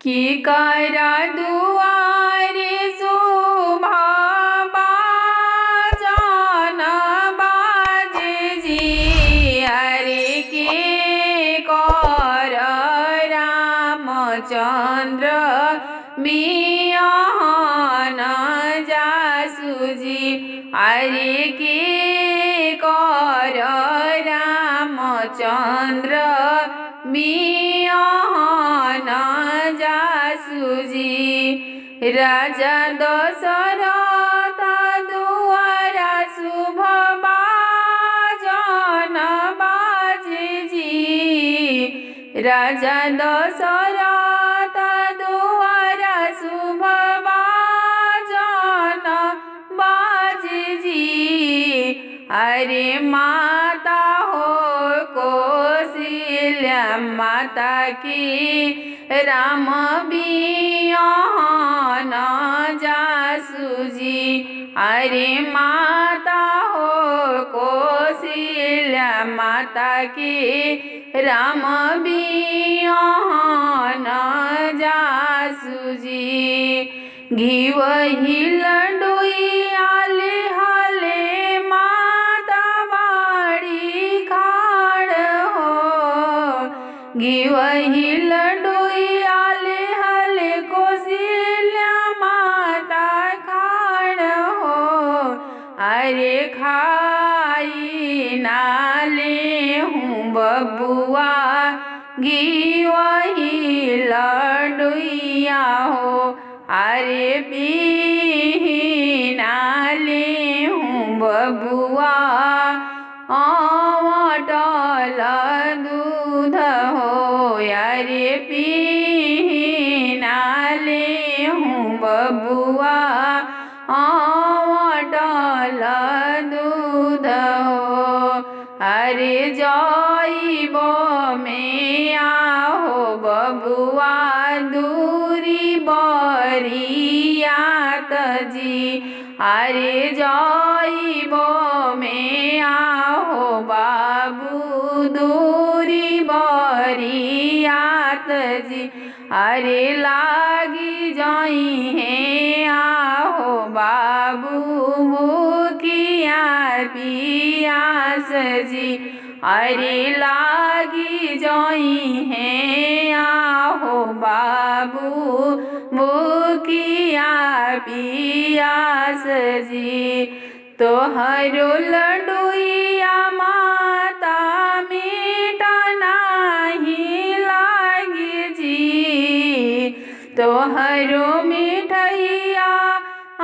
की करा दुआरे शोभा बाजन बाजे जी। अरे के कर रामचंद्र बियाहन जासुजी। अरे के कर रामचंद्र बियाहन जासुजी। राजा दशरथ दुआरा शुभ बाजन बाजे जी। राजा दशरथ दुआरा शुभ बाजन बाजे जी। अरे माता हो कौशल्या माता की राम बियाहन जासुजी। अरे माता हो कौशल्या माता की राम बियाहन जासुजी। घिवही लडुई आले हाले माता बाड़ी खाड़ हो। घिवही लडुई आले हाले कौशल्या माता खाड़ हो। अरे खाई नाले हूँ बबुआ घिवही लडुइया हो। अरे पीनाले हूँ बबुआ अटल दूध हो। अरे पीनाले हूँ बबुआ अटल दूध हो। अरे जइब में आहो बबुआ दूरी बरियात जी। अरे जइब में आहो बाबू दूरी बरियात जी। अरे लागी जई है आहो बाबू भूखिया पियास जी। अरे लागी जई है आहो बाबू भूखिया पियास जी। तोहरो लडुइया माता मीठा नाही लागी जी। तोहरो मिठैया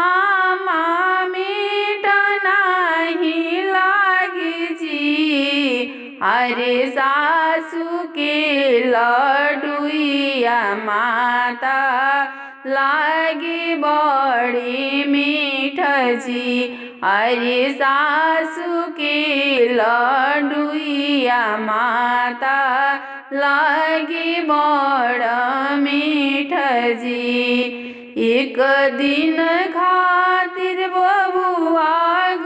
आमा मीठा नाही लागी जी। अरे सासू के लडुइया माता लागे बड़ी मीठ जी। अरे सासू के लडुइया माता लागे बड़ मीठ जी। एक दिन खातिर बबुआ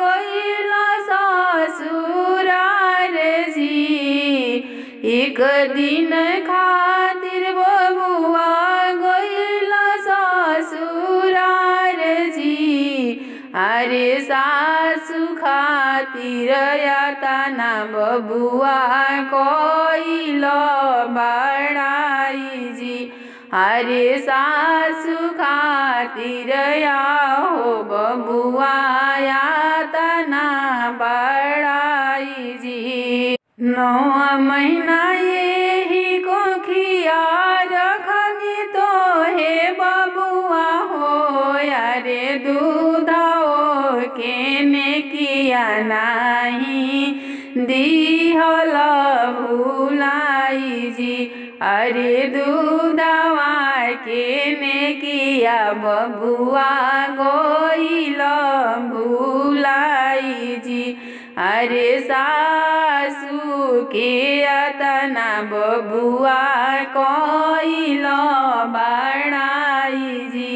गइल ससुरार जी। एक दिन खातिर बबुआ गइल ससुरार जी। अरे सासु खातिर यातना बबुआ कइल बड़ाई जी। अरे सासु खातिर आहो बबुआ यातना बड़ाई जी। 9 महीना यही कोखिया रखनी तो हे बबुआ हो। अरे दूधो केने किया नाही दिहल भुलाई जी। अरे दूधवा केने किया बबुआ गइल भुलाई जी। अरे सासू के अतना बबुआ कइल बड़ाई जी।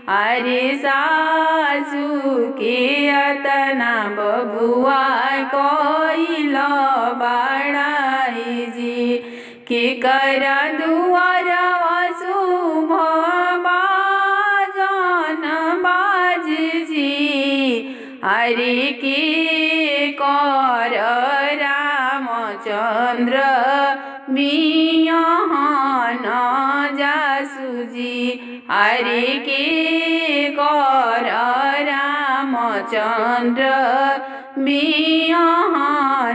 अरे सासू के अतना बबुआ कइल बड़ाई जी। के करा दुआरा शुभ अरे के कर रामचंद्र बियहन जासुजी। अरे के कर रामचंद्र बियहन